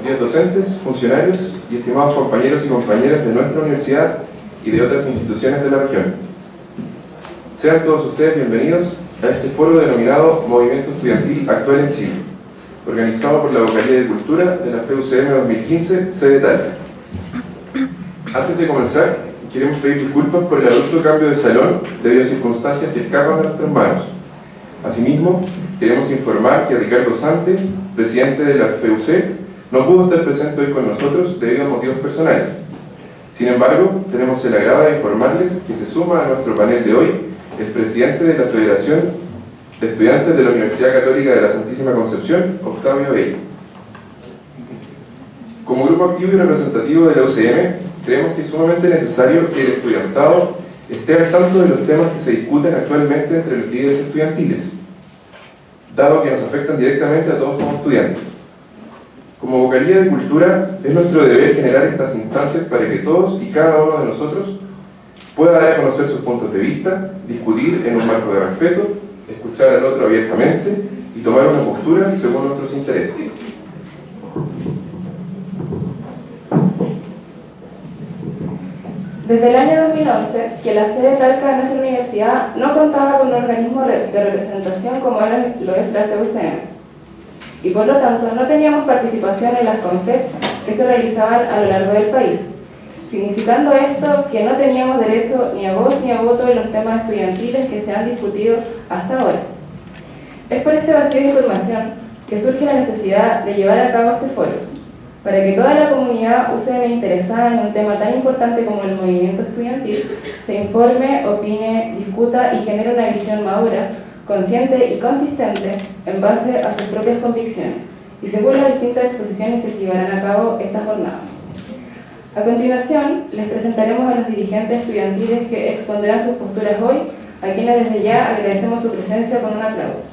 queridos docentes, funcionarios y estimados compañeros y compañeras de nuestra universidad y de otras instituciones de la región. Sean todos ustedes bienvenidos a este foro denominado Movimiento Estudiantil Actual en Chile, organizado por la Vocalía de Cultura de la FEUCM 2015, sede Talca. Antes de comenzar, queremos pedir disculpas por el abrupto cambio de salón debido a circunstancias que escapan de nuestras manos. Asimismo, queremos informar que Ricardo Sante, presidente de la FEUC, no pudo estar presente hoy con nosotros debido a motivos personales. Sin embargo, tenemos el agrado de informarles que se suma a nuestro panel de hoy el presidente de la Federación de Estudiantes de la Universidad Católica de la Santísima Concepción, Octavio Bello. Como grupo activo y representativo de la UCM, creemos que es sumamente necesario que el estudiantado esté al tanto de los temas que se discuten actualmente entre los líderes estudiantiles, dado que nos afectan directamente a todos como estudiantes. Como Vocalía de Cultura, es nuestro deber generar estas instancias para que todos y cada uno de nosotros pueda dar a conocer sus puntos de vista, discutir en un marco de respeto, escuchar al otro abiertamente y tomar una postura según nuestros intereses. Desde el año 2011, que la sede de Talca de nuestra universidad no contaba con un organismo de representación como lo es la FEUCM, y por lo tanto no teníamos participación en las CONFET que se realizaban a lo largo del país, significando esto que no teníamos derecho ni a voz ni a voto en los temas estudiantiles que se han discutido hasta ahora. Es por este vacío de información que surge la necesidad de llevar a cabo este foro, para que toda la comunidad UCM interesada en un tema tan importante como el movimiento estudiantil se informe, opine, discuta y genere una visión madura, consciente y consistente en base a sus propias convicciones y según las distintas exposiciones que se llevarán a cabo esta jornada. A continuación, les presentaremos a los dirigentes estudiantiles que expondrán sus posturas hoy, a quienes desde ya agradecemos su presencia con un aplauso.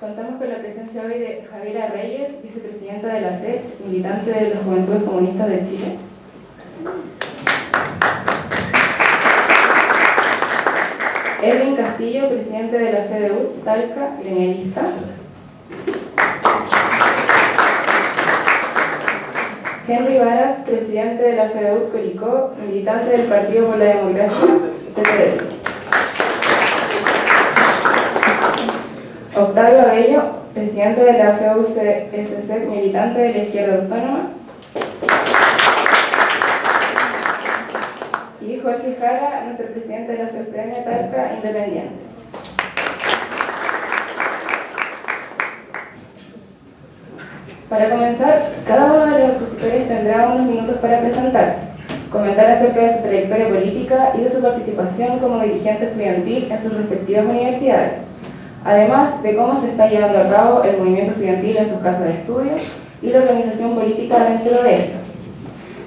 Contamos con la presencia hoy de Javiera Reyes, vicepresidenta de la FECH, militante de las Juventudes Comunistas de Chile. Erwin Castillo, presidente de la FEDEU, Talca, gremialista. Henry Varas, presidente de la FEDEU, Curicó, militante del Partido por la Democracia, PPD. Octavio Bello, presidente de la FEUC-SC, militante de la Izquierda Autónoma. Y Jorge Jara, nuestro presidente de la FEUCM Talca, independiente. Para comenzar, cada uno de los expositores tendrá unos minutos para presentarse, comentar acerca de su trayectoria política y de su participación como dirigente estudiantil en sus respectivas universidades, además de cómo se está llevando a cabo el movimiento estudiantil en sus casas de estudio y la organización política dentro de esta.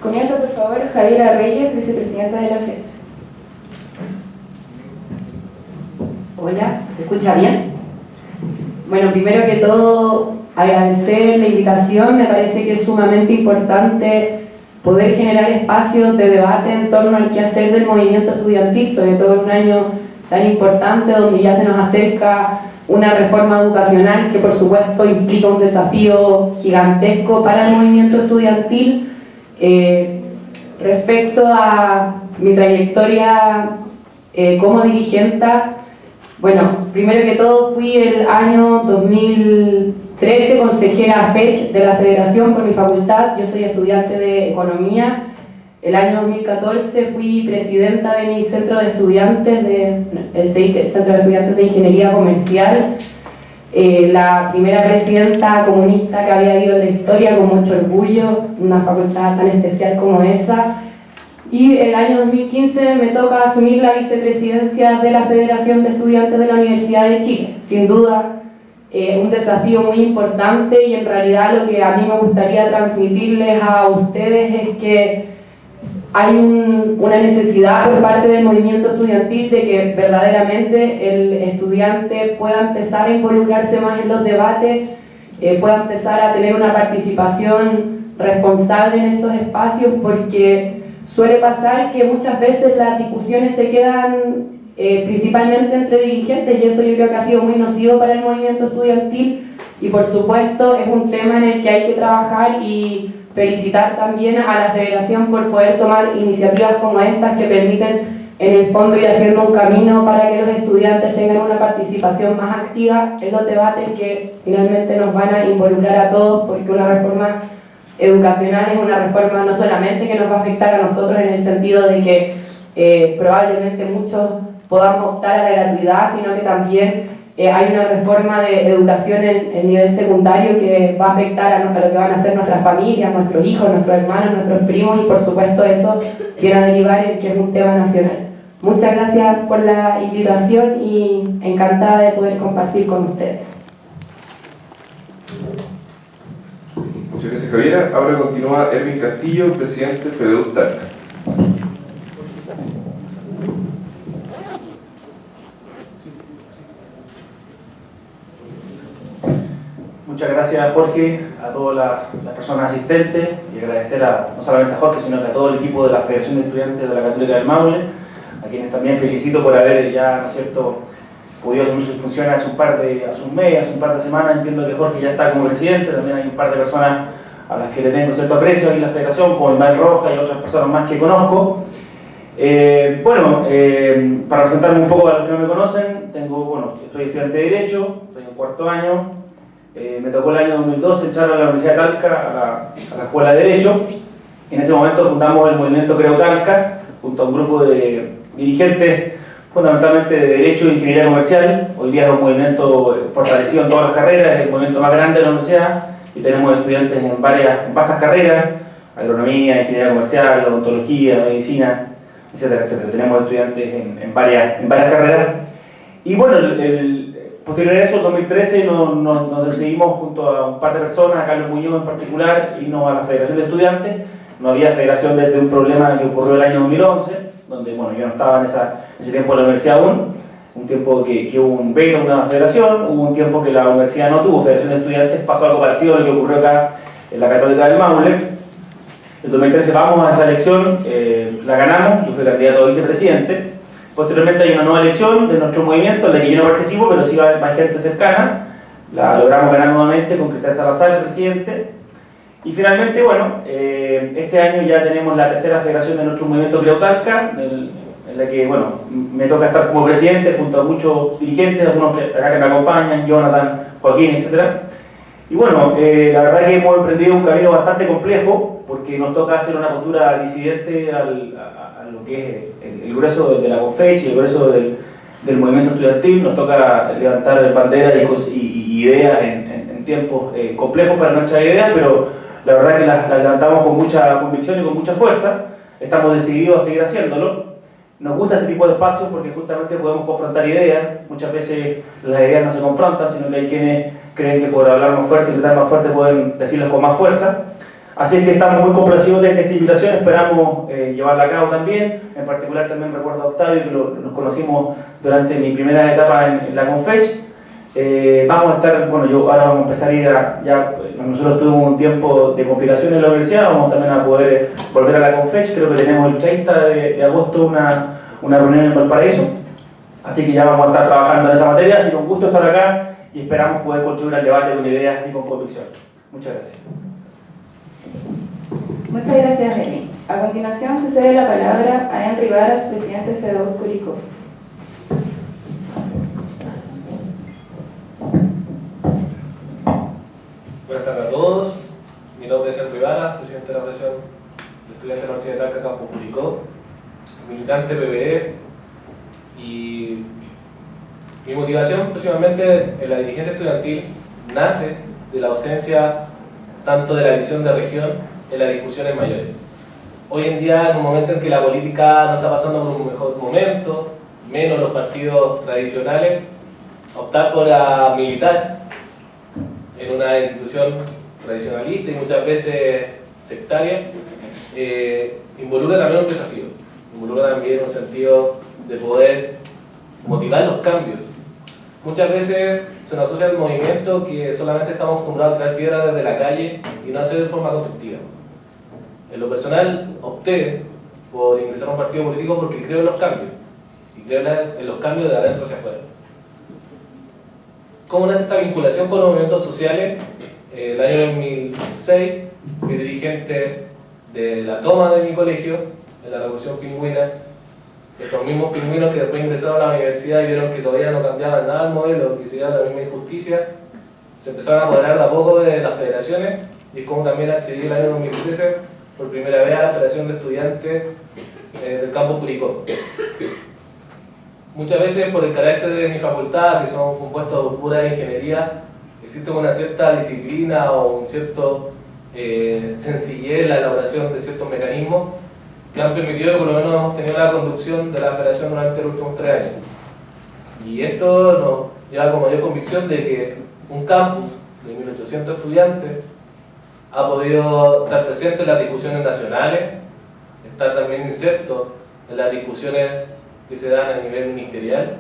Comienza, por favor, Javiera Reyes, vicepresidenta de la FECH. Hola, ¿se escucha bien? Bueno, primero que todo, agradecer la invitación. Me parece que es sumamente importante poder generar espacios de debate en torno al quehacer del movimiento estudiantil, sobre todo en un año tan importante donde ya se nos acerca una reforma educacional que por supuesto implica un desafío gigantesco para el movimiento estudiantil. Respecto a mi trayectoria como dirigente, bueno, primero que todo fui el año 2013 consejera FECH de la Federación por mi facultad. Yo soy estudiante de Economía. El año 2014 fui presidenta de mi centro de estudiantes, el Centro de Estudiantes de Ingeniería Comercial, la primera presidenta comunista que había habido en la historia, con mucho orgullo, una facultad tan especial como esa. Y el año 2015 me toca asumir la vicepresidencia de la Federación de Estudiantes de la Universidad de Chile. Sin duda, un desafío muy importante, y en realidad lo que a mí me gustaría transmitirles a ustedes es que hay una necesidad por parte del movimiento estudiantil de que verdaderamente el estudiante pueda empezar a involucrarse más en los debates, pueda empezar a tener una participación responsable en estos espacios, porque suele pasar que muchas veces las discusiones se quedan principalmente entre dirigentes, y eso yo creo que ha sido muy nocivo para el movimiento estudiantil, y por supuesto es un tema en el que hay que trabajar, y felicitar también a la Federación por poder tomar iniciativas como estas que permiten en el fondo ir haciendo un camino para que los estudiantes tengan una participación más activa en los debates que finalmente nos van a involucrar a todos, porque una reforma educacional es una reforma no solamente que nos va a afectar a nosotros en el sentido de que probablemente muchos podamos optar a la gratuidad, sino que también hay una reforma de educación en nivel secundario que va a afectar a lo que van a ser nuestras familias, nuestros hijos, nuestros hermanos, nuestros primos, y por supuesto eso viene a derivar en que es un tema nacional. Muchas gracias por la invitación y encantada de poder compartir con ustedes. Muchas gracias, Javiera. Ahora continúa Erwin Castillo, presidente de FEDEUC Talca. Muchas gracias, Jorge, a todas las personas asistentes, y agradecer no solamente a Jorge, sino que a todo el equipo de la Federación de Estudiantes de la Católica del Maule, a quienes también felicito por haber ya, ¿no es cierto?, podido asumir sus funciones hace un par de semanas. Entiendo que Jorge ya está como presidente, también hay un par de personas a las que le tengo cierto aprecio aquí en la Federación, como Ismael Roja y otras personas más que conozco. Para presentarme un poco a los que no me conocen, soy estudiante de Derecho, estoy en cuarto año. Me tocó el año 2012 entrar a la Universidad de Talca, a la Escuela de Derecho. En ese momento fundamos el movimiento Creo Talca, junto a un grupo de dirigentes, fundamentalmente de Derecho e Ingeniería Comercial. Hoy día es un movimiento fortalecido en todas las carreras, es el movimiento más grande de la universidad, y tenemos estudiantes en vastas carreras: agronomía, ingeniería comercial, odontología, medicina, etcétera, etcétera. Tenemos estudiantes en varias carreras. Y bueno, posterior a eso, en 2013, nos decidimos junto a un par de personas, a Carlos Muñoz en particular, irnos a la Federación de Estudiantes. No había federación desde un problema que ocurrió el año 2011, donde yo no estaba en ese tiempo en la universidad aún, un tiempo que hubo un veto a una federación, hubo un tiempo que la universidad no tuvo Federación de Estudiantes, pasó algo parecido a lo que ocurrió acá en la Católica del Maule. En 2013 vamos a esa elección, la ganamos, yo fui candidato a vicepresidente. Posteriormente hay una nueva elección de nuestro movimiento, en la que yo no participo, pero sí va a haber más gente cercana. La logramos ganar nuevamente con Cristian Salazar, el presidente. Y finalmente, este año ya tenemos la tercera federación de nuestro movimiento Creo Talca, en la que, me toca estar como presidente junto a muchos dirigentes, algunos acá que me acompañan, Jonathan, Joaquín, etc. Y la verdad que hemos emprendido un camino bastante complejo, porque nos toca hacer una postura disidente a lo que es el grueso de la CONFECH y el grueso del movimiento estudiantil. Nos toca levantar banderas y ideas en tiempos complejos para nuestras ideas, pero la verdad que las levantamos con mucha convicción y con mucha fuerza. Estamos decididos a seguir haciéndolo. Nos gusta este tipo de espacios porque justamente podemos confrontar ideas. Muchas veces las ideas no se confrontan, sino que hay quienes creen que por hablar más fuerte y gritar más fuerte pueden decirlas con más fuerza. Así es que estamos muy complacidos de esta invitación, esperamos llevarla a cabo también. En particular también recuerdo a Octavio, que nos conocimos durante mi primera etapa en la CONFECH. Vamos a estar, ahora vamos a empezar a ir nosotros tuvimos un tiempo de complicación en la universidad, vamos también a poder volver a la CONFECH. Creo que tenemos el 30 de agosto una reunión en Valparaíso, así que ya vamos a estar trabajando en esa materia. Así que un gusto estar acá y esperamos poder contribuir al debate con ideas y con convicción. Muchas gracias. Muchas gracias, Remy. A continuación se cede la palabra a Henry Varas, presidente de FEDEUC Curicó. Buenas tardes a todos. Mi nombre es Henry Varas, presidente de la Asociación de Estudiantes de la Universidad de Talca, Campus Curicó, militante PPE, y mi motivación próximamente en la dirigencia estudiantil nace de la ausencia tanto de la visión de región en las discusiones mayores. Hoy en día, en un momento en que la política no está pasando por un mejor momento, menos los partidos tradicionales, optar por militar en una institución tradicionalista y muchas veces sectaria, involucra también un desafío, involucra también un sentido de poder motivar los cambios. Muchas veces se nos asocia al movimiento que solamente estamos acostumbrados a tirar piedras desde la calle y no hacer de forma constructiva. En lo personal, opté por ingresar a un partido político porque creo en los cambios. y creer en los cambios de adentro hacia afuera. ¿Cómo nace esta vinculación con los movimientos sociales? El año 2006 fui dirigente de la toma de mi colegio, en la Revolución Pingüina. Estos mismos pingüinos que después ingresaron a la universidad y vieron que todavía no cambiaban nada el modelo, que se llama la misma injusticia, se empezaron a apoderar de a poco de las federaciones, y es como también accedí el año 2013 por primera vez a la Federación de Estudiantes del campus Curicó. Muchas veces por el carácter de mi facultad, que son compuestos de pura ingeniería, existe una cierta disciplina o un cierto sencillez en la elaboración de ciertos mecanismos que han permitido que por lo menos hemos tenido la conducción de la federación durante los últimos 3 años. Y esto nos lleva como mayor convicción de que un campus de 1800 estudiantes ha podido estar presente en las discusiones nacionales, estar también inserto en las discusiones que se dan a nivel ministerial,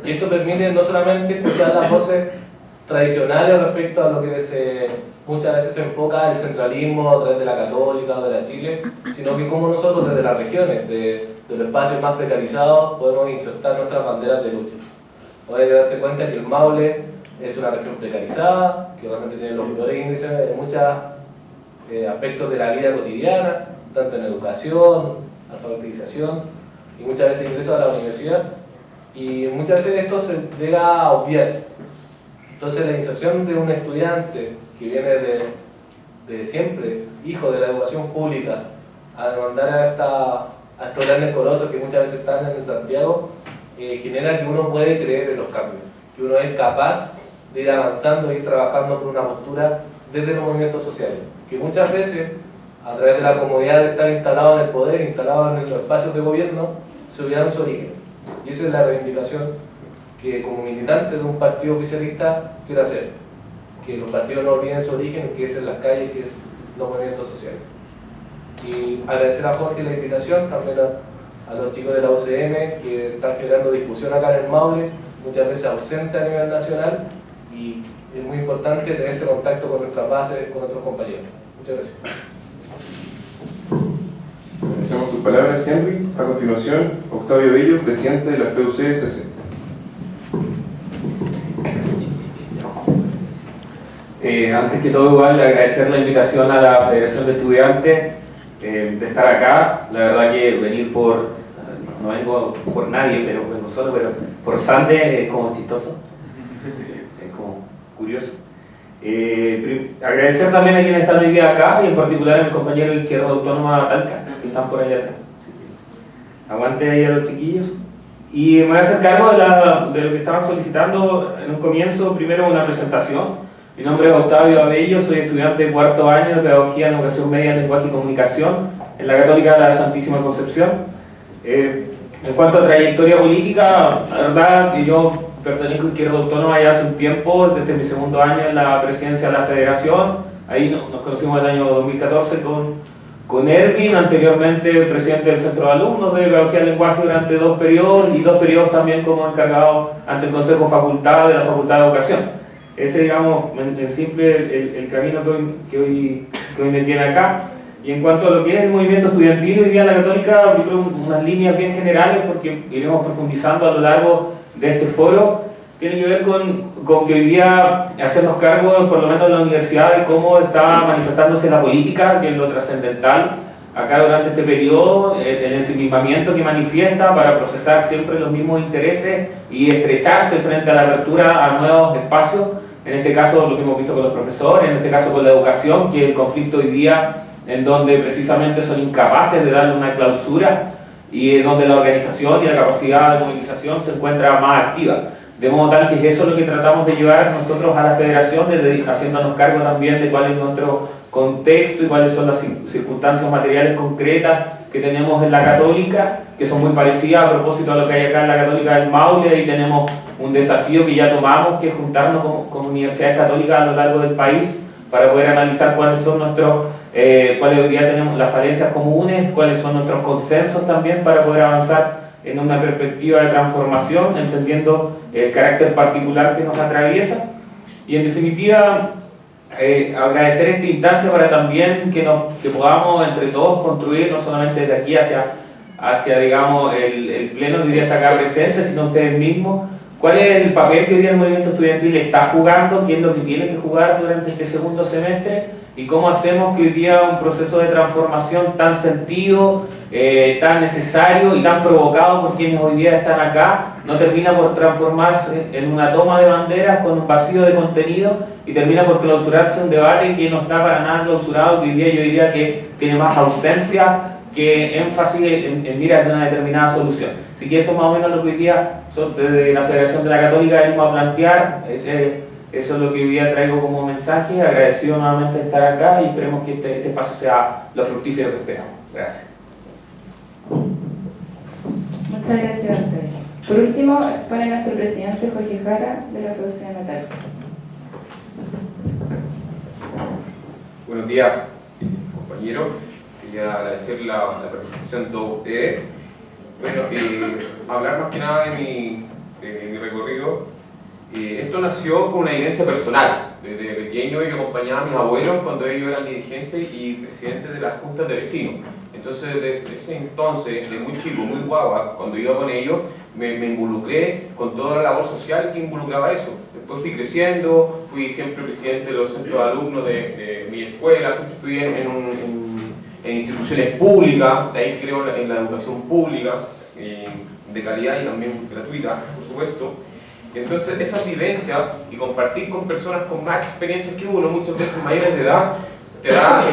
y esto permite no solamente escuchar las voces tradicionales respecto a lo que muchas veces se enfoca el centralismo a través de la Católica o de la Chile, sino que como nosotros desde las regiones, de los espacios más precarizados, podemos insertar nuestras banderas de lucha. Ahora hay que darse cuenta que el Maule es una región precarizada, que realmente tiene los peores índices en muchos aspectos de la vida cotidiana, tanto en educación, alfabetización, y muchas veces ingreso a la universidad, y muchas veces esto se llega a obviar. Entonces la inserción de un estudiante que viene de siempre, hijo de la educación pública, a demandar a estos grandes colosos que muchas veces están en Santiago, genera que uno puede creer en los cambios, que uno es capaz de ir avanzando, ir trabajando por una postura desde los movimientos sociales, que muchas veces, a través de la comodidad de estar instalado en el poder, instalado en los espacios de gobierno, se olvidaron su origen. Y esa es la reivindicación que como militante de un partido oficialista quiero hacer, que los partidos no olviden su origen, que es en las calles, que es los movimientos sociales. Y agradecer a Jorge la invitación, también a los chicos de la UCM que están generando discusión acá en el Maule, muchas veces ausente a nivel nacional, y es muy importante tener este contacto con nuestras bases, con nuestros compañeros. Muchas gracias. Agradecemos tus palabras, Henry. A continuación, Octavio Bello, presidente de la FEUC-SC. Antes que todo, igual agradecer la invitación a la Federación de Estudiantes de estar acá. La verdad que venir no vengo por nadie, pero vengo solo, pero por Sande es como chistoso, es como curioso. Agradecer también a quienes están hoy día acá, y en particular a mis compañeros de Izquierda Autónoma Talca, que están por allá atrás. Aguante ahí a los chiquillos. Y me voy a hacer cargo de lo que estaban solicitando en un comienzo. Primero, una presentación. Mi nombre es Octavio Abello, soy estudiante de 4º año de Pedagogía en Educación Media, Lenguaje y Comunicación en la Católica de la Santísima Concepción. En cuanto a trayectoria política, la verdad que yo pertenezco a Izquierda Autónoma ya hace un tiempo, desde mi 2º año en la presidencia de la Federación. Ahí nos conocimos el año 2014 con Erwin, anteriormente presidente del Centro de Alumnos de Pedagogía y Lenguaje durante 2 periodos, y 2 periodos también como encargado ante el Consejo Facultad de la Facultad de Educación. Ese, digamos, en simple el camino que hoy me tiene acá. Y en cuanto a lo que es el movimiento estudiantil hoy día en la Católica, yo creo unas líneas bien generales, porque iremos profundizando a lo largo de este foro. Tiene que ver con que hoy día hacernos cargo, por lo menos en la universidad, de cómo está manifestándose la política, que es lo trascendental acá durante este periodo, el ensimismamiento que manifiesta para procesar siempre los mismos intereses y estrecharse frente a la apertura a nuevos espacios. En este caso lo que hemos visto con los profesores, en este caso con la educación, que es el conflicto hoy día en donde precisamente son incapaces de darle una clausura, y donde la organización y la capacidad de movilización se encuentra más activa. De modo tal que es eso lo que tratamos de llevar nosotros a la Federación, haciéndonos cargo también de cuál es nuestro contexto y cuáles son las circunstancias materiales concretas que tenemos en la Católica, que son muy parecidas a propósito a lo que hay acá en la Católica del Maule. Y tenemos un desafío que ya tomamos, que es juntarnos con universidades católicas a lo largo del país para poder analizar cuáles son cuáles hoy día tenemos las falencias comunes, cuáles son nuestros consensos también, para poder avanzar en una perspectiva de transformación, entendiendo el carácter particular que nos atraviesa. Y en definitiva, agradecer esta instancia para también que podamos entre todos construir, no solamente desde aquí hacia hacia, digamos, el pleno que hoy día está acá presente, sino ustedes mismos. ¿Cuál es el papel que hoy día el movimiento estudiantil está jugando? ¿Qué es lo que tiene que jugar durante este segundo semestre? ¿Y cómo hacemos que hoy día un proceso de transformación tan sentido, tan necesario y tan provocado por quienes hoy día están acá, no termina por transformarse en una toma de banderas con un vacío de contenido y termina por clausurarse un debate que no está para nada clausurado, que hoy día yo diría que tiene más ausencia que énfasis en mirar de una determinada solución? Así que eso más o menos lo que hoy día desde la Federación de la Católica venimos a plantear. Eso es lo que hoy día traigo como mensaje. Agradecido nuevamente de estar acá y esperemos que este espacio sea lo fructífero que esperamos. Gracias. Muchas gracias a ustedes. Por último, expone nuestro presidente Jorge Jara de la FEUCM Talca. Buenos días, compañeros. Quería agradecer la participación de todos ustedes. Bueno, hablar más que nada de mi recorrido. Esto nació con una evidencia personal. Desde pequeño yo acompañaba a mis abuelos cuando ellos eran dirigentes y presidentes de las juntas de vecinos. Entonces, desde ese entonces, de muy chico, muy guagua, cuando iba con ellos, me involucré con toda la labor social que involucraba eso. Después fui creciendo, fui siempre presidente de los centros de alumnos de mi escuela, siempre estudié en instituciones públicas, de ahí creo en la educación pública, de calidad y también gratuita, por supuesto. Entonces esa vivencia y compartir con personas con más experiencias que uno, muchas veces mayores de edad, te da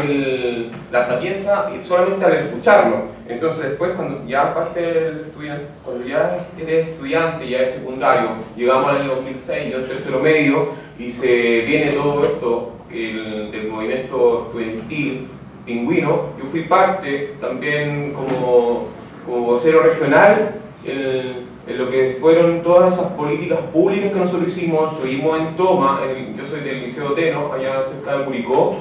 la sapienza y solamente al escucharlo. Entonces después cuando ya parte del estudiante, cuando ya eres estudiante, ya es secundario, llegamos al año 2006, yo en tercero medio, y se viene todo esto del movimiento estudiantil pingüino. Yo fui parte también como vocero regional en lo que fueron todas esas políticas públicas que nosotros hicimos. Estuvimos en Toma, yo soy del Liceo Teno, allá cerca de Curicó,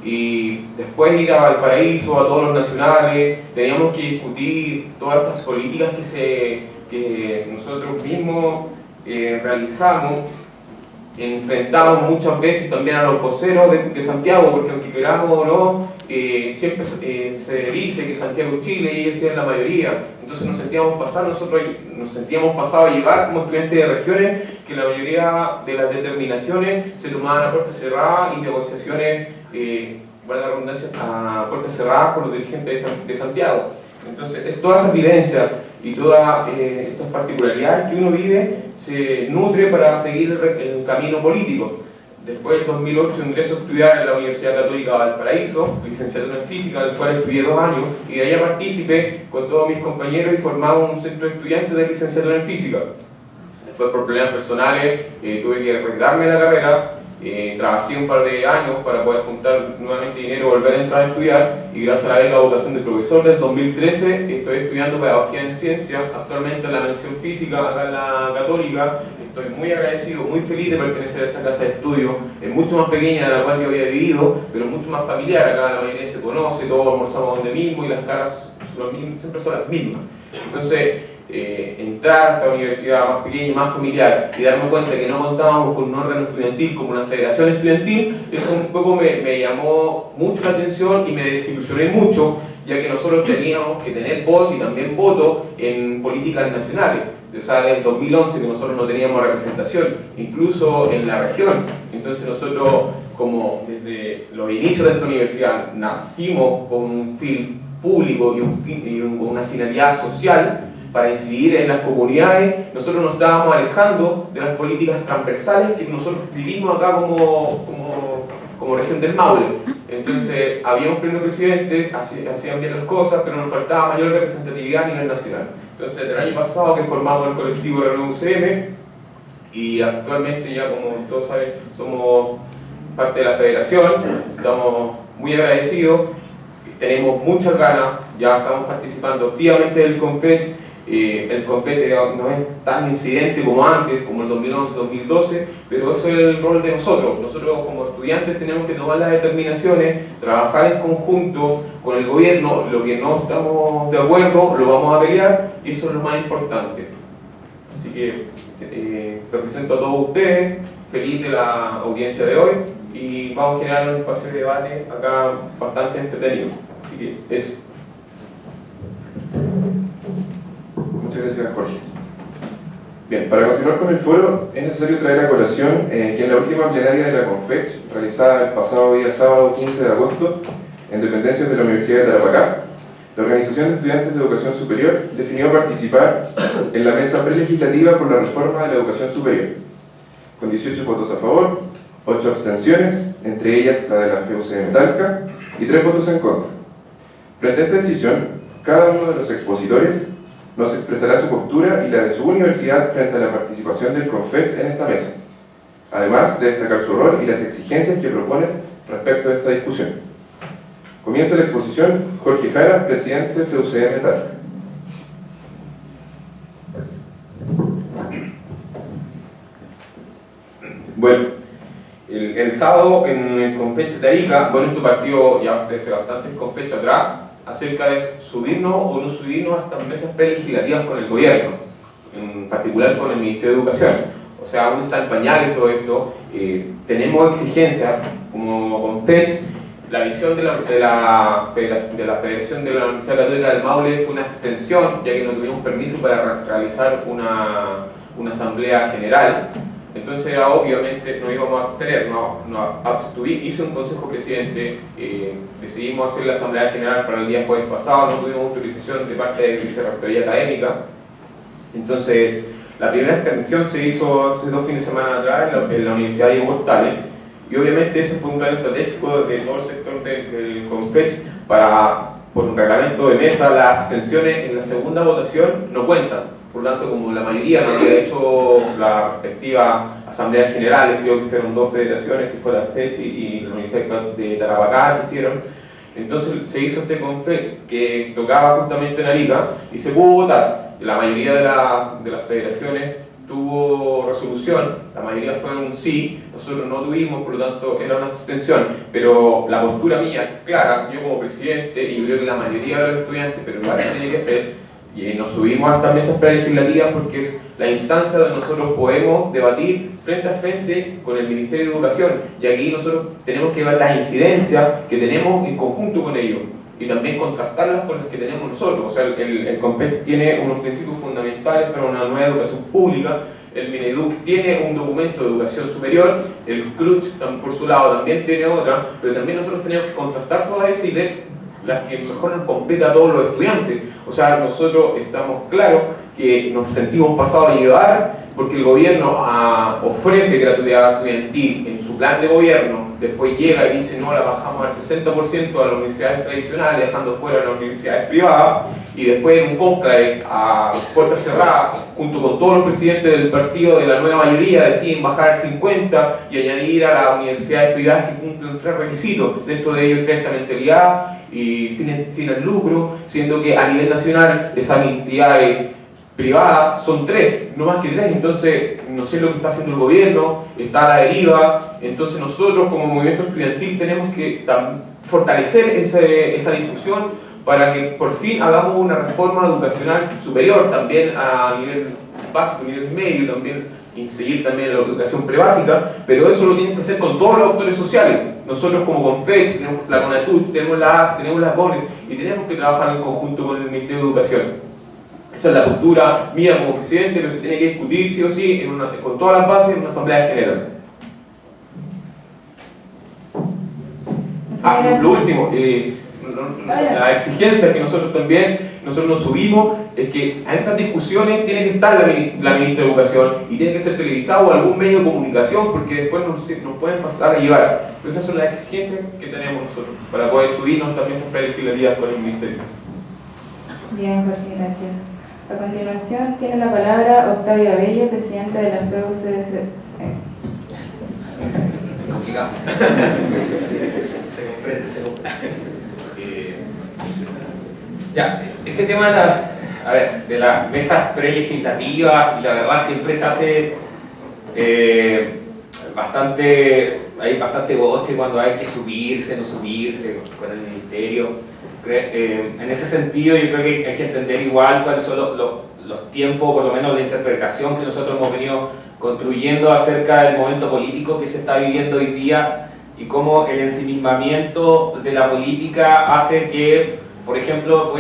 y después ir a Valparaíso, a todos los nacionales. Teníamos que discutir todas estas políticas que nosotros mismos realizamos. Enfrentamos muchas veces también a los voceros de Santiago, porque aunque queramos o no, siempre se dice que Santiago es Chile y ellos tienen la mayoría. Entonces nosotros nos sentíamos pasados a llevar como estudiantes de regiones, que la mayoría de las determinaciones se tomaban a puertas cerradas y negociaciones, valga la redundancia, a puertas cerradas con los dirigentes de Santiago. Entonces es toda esa vivencia y todas esas particularidades que uno vive se nutre para seguir el camino político. Después del 2008 ingreso a estudiar en la Universidad Católica de Valparaíso, licenciatura en física, del cual estudié 2 años, y de allá participé con todos mis compañeros y formamos un centro de estudiantes de licenciatura en física. Después por problemas personales tuve que retirarme de la carrera. Trabajé un par de años para poder juntar nuevamente dinero y volver a entrar a estudiar, y gracias a la beca de vocación de profesor del 2013 estoy estudiando pedagogía en ciencias, actualmente en la mención física acá en la Católica. Estoy muy agradecido, muy feliz de pertenecer a esta casa de estudio. Es mucho más pequeña de la cual yo había vivido, pero mucho más familiar. Acá la mayoría se conoce, todos almorzamos donde mismo y las caras siempre son las mismas. Entonces, entrar a esta universidad más pequeña y más familiar y darme cuenta que no contábamos con un órgano estudiantil como una federación estudiantil, eso un poco me llamó mucho la atención y me desilusioné mucho, ya que nosotros teníamos que tener voz y también voto en políticas nacionales. O sea, desde el 2011 que nosotros no teníamos representación, incluso en la región. Entonces nosotros, como desde los inicios de esta universidad, nacimos con un fin público y con una finalidad social, para incidir en las comunidades, nosotros nos estábamos alejando de las políticas transversales que nosotros vivimos acá como región del Maule. Entonces había un pleno presidente, hacían bien las cosas, pero nos faltaba mayor representatividad a nivel nacional. Entonces el año pasado que formamos el colectivo de la UCM, y actualmente ya como todos saben somos parte de la federación, estamos muy agradecidos, tenemos muchas ganas, ya estamos participando activamente del CONFET. El CONFET no es tan incidente como antes, como el 2011-2012, pero eso es el rol de nosotros. Nosotros como estudiantes tenemos que tomar las determinaciones, trabajar en conjunto con el gobierno, lo que no estamos de acuerdo lo vamos a pelear, y eso es lo más importante. Así que represento a todos ustedes, feliz de la audiencia de hoy, y vamos a generar un espacio de debate acá bastante entretenido. Así que eso. gracias Jorge. Bien, para continuar con el foro, es necesario traer a colación que en la última plenaria de la CONFECH, realizada el pasado día sábado 15 de agosto, en dependencias de la Universidad de Tarapacá, la Organización de Estudiantes de Educación Superior definió participar en la mesa prelegislativa por la reforma de la educación superior, con 18 votos a favor, 8 abstenciones, entre ellas la de la FEUCM Talca, y 3 votos en contra. Frente a esta decisión, cada uno de los expositores nos expresará su postura y la de su universidad frente a la participación del CONFECH en esta mesa, además de destacar su rol y las exigencias que proponen respecto a esta discusión. Comienza la exposición Jorge Jara, presidente de FEUCM Talca. Bueno, el sábado en el CONFECH de Arica, bueno, esto partió ya desde bastantes CONFECH atrás, acerca de subirnos o no subirnos a estas mesas prelegislativas con el gobierno, en particular con el Ministerio de Educación. O sea, aún está en pañales todo esto, tenemos exigencias como CONFECH. La visión de la Federación de la Universidad Católica del Maule fue una abstención, ya que no tuvimos permiso para realizar una asamblea general. Entonces, obviamente, no íbamos a abstener, hice un consejo presidente, decidimos hacer la asamblea general para el día jueves pasado, no tuvimos autorización de parte de la vicerrectoría académica. Entonces, la primera abstención se hizo hace 2 fines de semana atrás en la Universidad de Diego Portales, y obviamente ese fue un plan estratégico de todo el sector del CONFECH para, por un reglamento de mesa, las abstenciones en la segunda votación no cuentan. Por lo tanto, como la mayoría no había hecho la respectiva asamblea general, creo que fueron 2 federaciones, que fue la FECH y la Universidad de Tarapacá, se hicieron. Entonces se hizo este CONFECH que tocaba justamente en Arica y se pudo votar. La mayoría de las federaciones tuvo resolución, la mayoría fue un sí, nosotros no tuvimos, por lo tanto era una abstención, pero la postura mía es clara, yo como presidente, y yo creo que la mayoría de los estudiantes, pero igual se tiene que hacer, y nos subimos a estas mesas prelegislativas porque es la instancia donde nosotros podemos debatir frente a frente con el Ministerio de Educación, y aquí nosotros tenemos que ver las incidencias que tenemos en conjunto con ellos, y también contrastarlas con las que tenemos nosotros. O sea, el CONFECH tiene unos principios fundamentales para una nueva educación pública, el Mineduc tiene un documento de educación superior, el CRUCH por su lado también tiene otra, pero también nosotros tenemos que contrastar todas esas y ver las que mejor nos compete a todos los estudiantes. O sea, nosotros estamos claros que nos sentimos pasados a llevar porque el gobierno ofrece gratuidad estudiantil en su plan de gobierno, después llega y dice no, la bajamos al 60% a las universidades tradicionales, dejando fuera a las universidades privadas, y después en un cónclave a puertas cerradas, junto con todos los presidentes del partido de la nueva mayoría, deciden bajar al 50% y añadir a las universidades privadas que cumplen 3 requisitos, dentro de ellos esta mentalidad y fin al lucro, siendo que a nivel nacional esas entidades privadas son 3, no más que 3, entonces no sé lo que está haciendo el gobierno, está a la deriva. Entonces nosotros como movimiento estudiantil tenemos que fortalecer esa discusión para que por fin hagamos una reforma educacional superior, también a nivel básico, nivel medio, también seguir también la educación prebásica, pero eso lo tienen que hacer con todos los actores sociales. Nosotros como CONFECH, tenemos la CONATUC, tenemos la AS, tenemos la CONE, y tenemos que trabajar en conjunto con el Ministerio de Educación. Esa es la postura mía como presidente, pero se tiene que discutir sí o sí con todas las bases en una asamblea general. Lo último, la exigencia que nosotros nos subimos es que a estas discusiones tiene que estar la ministra de Educación y tiene que ser televisado o algún medio de comunicación, porque después nos pueden pasar a llevar. Entonces esas son las exigencias que tenemos nosotros para poder subirnos también esas prelegislativas con el ministerio. Bien, Jorge, gracias. A continuación tiene la palabra Octavio Abello, presidente de la FEUCM. Complicado. Se comprende. Ya, este tema de las mesas prelegislativas, y la verdad siempre se hace hay bastante boche cuando hay que subirse, no subirse con el ministerio. En ese sentido yo creo que hay que entender igual cuáles son los tiempos, por lo menos la interpretación que nosotros hemos venido construyendo acerca del momento político que se está viviendo hoy día y cómo el ensimismamiento de la política hace que, por ejemplo,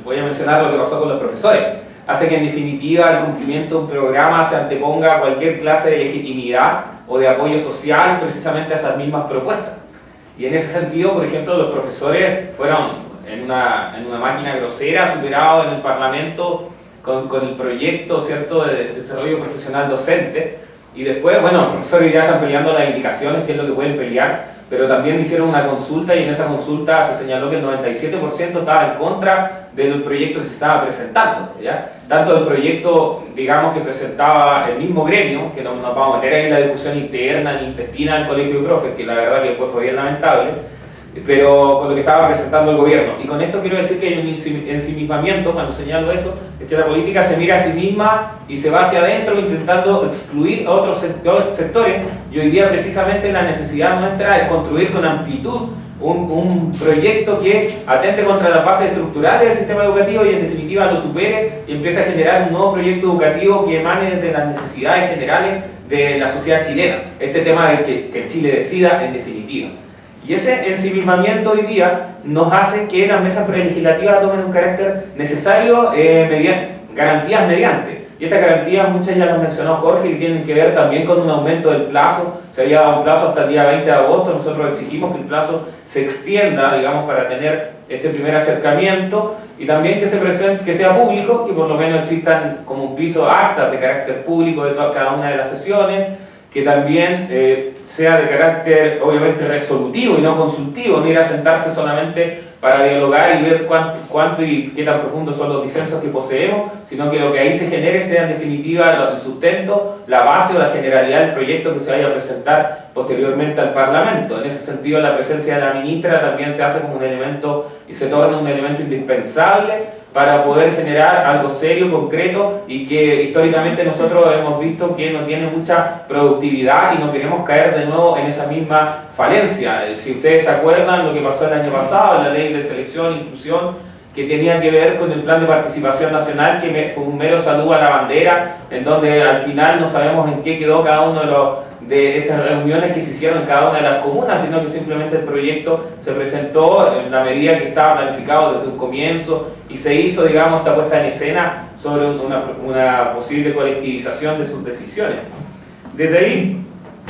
voy a mencionar lo que pasó con los profesores. hace que en definitiva el cumplimiento de un programa se anteponga a cualquier clase de legitimidad o de apoyo social precisamente a esas mismas propuestas. Y en ese sentido, por ejemplo, los profesores fueron en una máquina grosera superados en el Parlamento con el proyecto, ¿cierto?, de desarrollo profesional docente, y después, bueno, los profesores ya están peleando las indicaciones, qué es lo que pueden pelear, pero también hicieron una consulta y en esa consulta se señaló que el 97% estaba en contra del proyecto que se estaba presentando, ¿ya? Tanto el proyecto, digamos, que presentaba el mismo gremio, que no nos vamos a meter ahí en la discusión interna ni intestina del colegio de profes, que la verdad que después fue bien lamentable, pero con lo que estaba presentando el gobierno. Y con esto quiero decir que hay un ensimismamiento, cuando señalo eso, es que la política se mira a sí misma y se va hacia adentro intentando excluir a otros sectores, y hoy día precisamente la necesidad nuestra es construir con amplitud un proyecto que atente contra las bases estructurales del sistema educativo y en definitiva lo supere y empiece a generar un nuevo proyecto educativo que emane desde las necesidades generales de la sociedad chilena. Este tema de que Chile decida en definitiva. Y ese ensimismamiento hoy día nos hace que las mesas prelegislativas tomen un carácter necesario, garantías mediante. Y estas garantías, muchas ya las mencionó Jorge, que tienen que ver también con un aumento del plazo. Se había dado un plazo hasta el día 20 de agosto, nosotros exigimos que el plazo se extienda, digamos, para tener este primer acercamiento, y también que sea público, que por lo menos existan como un piso actas de carácter público de cada una de las sesiones, que también sea de carácter obviamente resolutivo y no consultivo, no ir a sentarse solamente para dialogar y ver cuánto y qué tan profundos son los disensos que poseemos, sino que lo que ahí se genere sea en definitiva el sustento, la base o la generalidad del proyecto que se vaya a presentar posteriormente al Parlamento. En ese sentido, la presencia de la ministra también se hace como un elemento y se torna un elemento indispensable para poder generar algo serio, concreto, y que históricamente nosotros hemos visto que no tiene mucha productividad y no queremos caer de nuevo en esa misma falencia. Si ustedes se acuerdan lo que pasó el año pasado, la ley de selección e inclusión, que tenía que ver con el plan de participación nacional, que fue un mero saludo a la bandera, en donde al final no sabemos en qué quedó cada uno de esas reuniones que se hicieron en cada una de las comunas, sino que simplemente el proyecto se presentó en la medida que estaba planificado desde un comienzo y se hizo, digamos, esta puesta en escena sobre una posible colectivización de sus decisiones. Desde ahí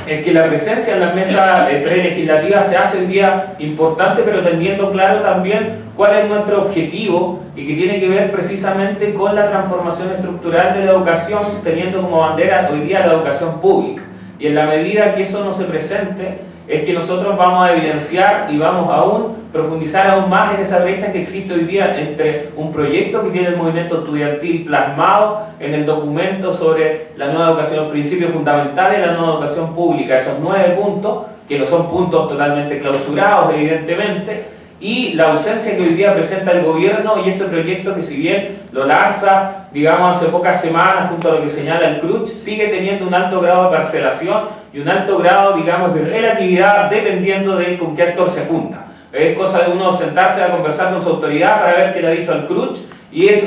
es que la presencia en las mesas prelegislativas se hace hoy día importante, pero teniendo claro también cuál es nuestro objetivo y que tiene que ver precisamente con la transformación estructural de la educación, teniendo como bandera hoy día la educación pública. Y en la medida que eso no se presente, es que nosotros vamos a evidenciar y vamos a profundizar aún más en esa brecha que existe hoy día entre un proyecto que tiene el movimiento estudiantil plasmado en el documento sobre la nueva educación, principios fundamentales de la nueva educación pública, esos 9 puntos, que no son puntos totalmente clausurados evidentemente, y la ausencia que hoy día presenta el gobierno y este proyecto que, si bien lo lanza, digamos, hace pocas semanas junto a lo que señala el CRUCH, sigue teniendo un alto grado de parcelación y un alto grado, digamos, de relatividad dependiendo de con qué actor se junta. Es cosa de uno sentarse a conversar con su autoridad para ver qué le ha dicho al CRUCH, y es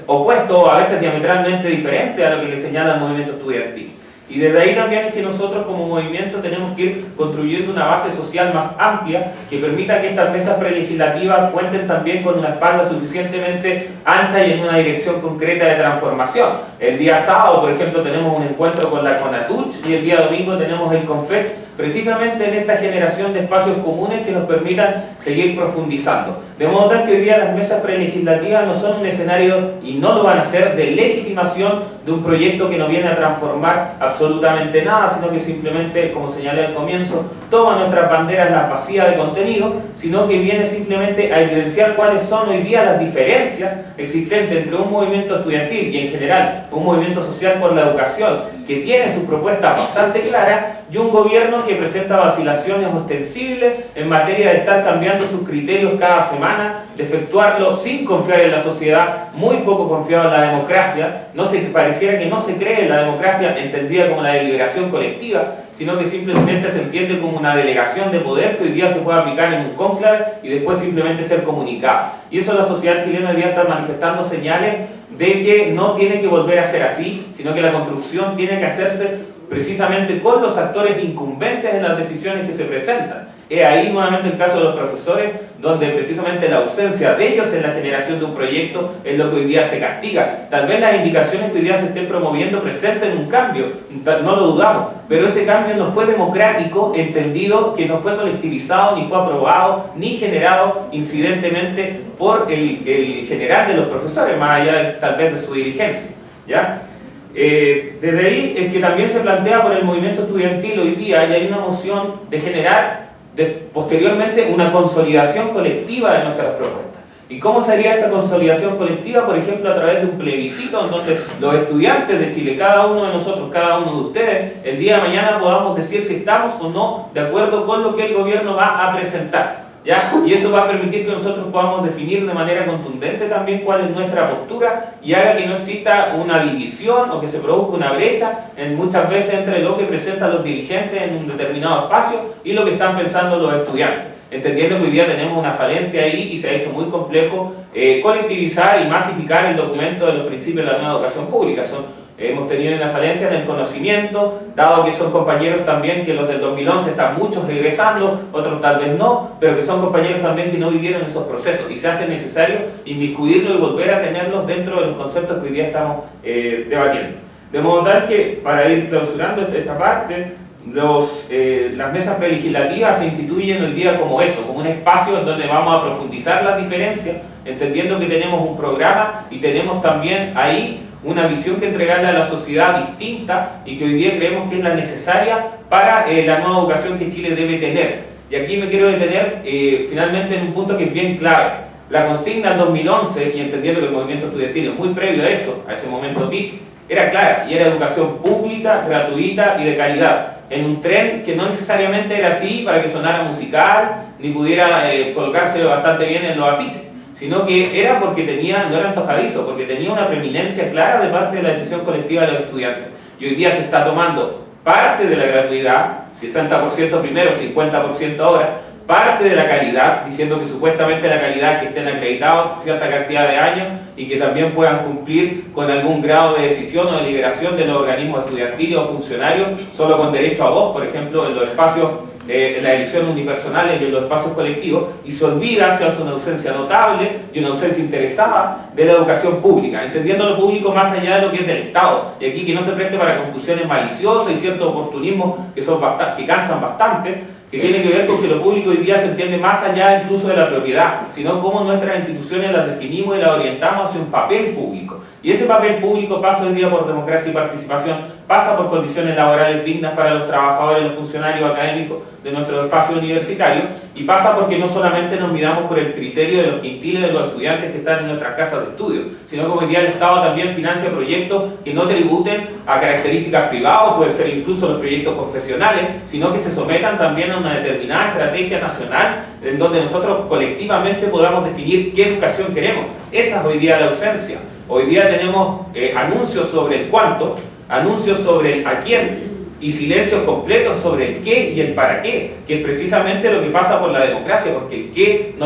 opuesto, a veces diametralmente diferente a lo que le señala el movimiento estudiantil. Y desde ahí también es que nosotros como movimiento tenemos que ir construyendo una base social más amplia que permita que estas mesas prelegislativas cuenten también con una espalda suficientemente ancha y en una dirección concreta de transformación. El día sábado, por ejemplo, tenemos un encuentro con la CONATUCH y el día domingo tenemos el CONFECH, precisamente en esta generación de espacios comunes que nos permitan seguir profundizando. De modo tal que hoy día las mesas prelegislativas no son un escenario, y no lo van a ser, de legitimación de un proyecto que no viene a transformar absolutamente nada, sino que simplemente, como señalé al comienzo, toma nuestras banderas las vacías de contenido, sino que viene simplemente a evidenciar cuáles son hoy día las diferencias existentes entre un movimiento estudiantil y en general un movimiento social por la educación que tiene sus propuestas bastante claras, y un gobierno que presenta vacilaciones ostensibles en materia de estar cambiando sus criterios cada semana, de efectuarlo sin confiar en la sociedad, muy poco confiado en la democracia. Pareciera que no se cree en la democracia entendida como la deliberación colectiva, sino que simplemente se entiende como una delegación de poder que hoy día se puede aplicar en un cónclave y después simplemente ser comunicada. Y eso la sociedad chilena hoy día está manifestando señales de que no tiene que volver a ser así, sino que la construcción tiene que hacerse precisamente con los actores incumbentes en las decisiones que se presentan. Es ahí nuevamente el caso de los profesores, donde precisamente la ausencia de ellos en la generación de un proyecto es lo que hoy día se castiga. Tal vez las indicaciones que hoy día se estén promoviendo presenten un cambio, no lo dudamos, pero ese cambio no fue democrático, entendido que no fue colectivizado, ni fue aprobado, ni generado incidentemente por el general de los profesores, más allá tal vez de su dirigencia, ¿ya? Desde ahí es que también se plantea por el movimiento estudiantil hoy día, y hay una moción de generar posteriormente una consolidación colectiva de nuestras propuestas. ¿Y cómo sería esta consolidación colectiva? Por ejemplo, a través de un plebiscito en donde los estudiantes de Chile, cada uno de nosotros, cada uno de ustedes, el día de mañana podamos decir si estamos o no de acuerdo con lo que el gobierno va a presentar, ¿ya? Y eso va a permitir que nosotros podamos definir de manera contundente también cuál es nuestra postura y haga que no exista una división o que se produzca una brecha muchas veces entre lo que presentan los dirigentes en un determinado espacio y lo que están pensando los estudiantes, entendiendo que hoy día tenemos una falencia ahí y se ha hecho muy complejo colectivizar y masificar el documento de los principios de la nueva educación pública. Hemos tenido una falencia en el conocimiento, dado que son compañeros también que los del 2011 están muchos regresando, otros tal vez no, pero que son compañeros también que no vivieron esos procesos y se hace necesario inmiscuirlos y volver a tenerlos dentro de los conceptos que hoy día estamos debatiendo. De modo tal que, para ir clausurando esta parte, las mesas prelegislativas se instituyen hoy día como eso, como un espacio en donde vamos a profundizar las diferencias, entendiendo que tenemos un programa y tenemos también ahí una visión que entregarle a la sociedad distinta y que hoy día creemos que es la necesaria para la nueva educación que Chile debe tener. Y aquí me quiero detener finalmente en un punto que es bien clave. La consigna en 2011, y entendiendo que el movimiento estudiantil es muy previo a eso, a ese momento PIC, era clara y era educación pública, gratuita y de calidad, en un tren que no necesariamente era así para que sonara musical ni pudiera colocarse bastante bien en los afiches, sino que era porque no era antojadizo, porque tenía una preeminencia clara de parte de la decisión colectiva de los estudiantes. Y hoy día se está tomando parte de la gratuidad, 60% primero, 50% ahora, parte de la calidad, diciendo que supuestamente la calidad que estén acreditados cierta cantidad de años y que también puedan cumplir con algún grado de decisión o de liberación de los organismos estudiantiles o funcionarios, solo con derecho a voz, por ejemplo, en los espacios, en las elecciones unipersonales y en los espacios colectivos, y se olvida, se hace una ausencia notable y una ausencia interesada de la educación pública, entendiendo lo público más allá de lo que es del Estado, y aquí que no se preste para confusiones maliciosas y ciertos oportunismos que cansan bastante, que tiene que ver con que lo público hoy día se entiende más allá incluso de la propiedad, sino cómo nuestras instituciones las definimos y las orientamos hacia un papel público. Y ese papel público pasa hoy día por democracia y participación, pasa por condiciones laborales dignas para los trabajadores y los funcionarios académicos de nuestro espacio universitario, y pasa porque no solamente nos midamos por el criterio de los quintiles de los estudiantes que están en nuestras casas de estudio, sino que hoy día el Estado también financia proyectos que no tributen a características privadas, pueden ser incluso los proyectos confesionales, sino que se sometan también a una determinada estrategia nacional en donde nosotros colectivamente podamos definir qué educación queremos. Esa es hoy día la ausencia. Hoy día tenemos anuncios sobre el cuánto, anuncios sobre el a quién y silencios completos sobre el qué y el para qué, que es precisamente lo que pasa por la democracia, porque el qué no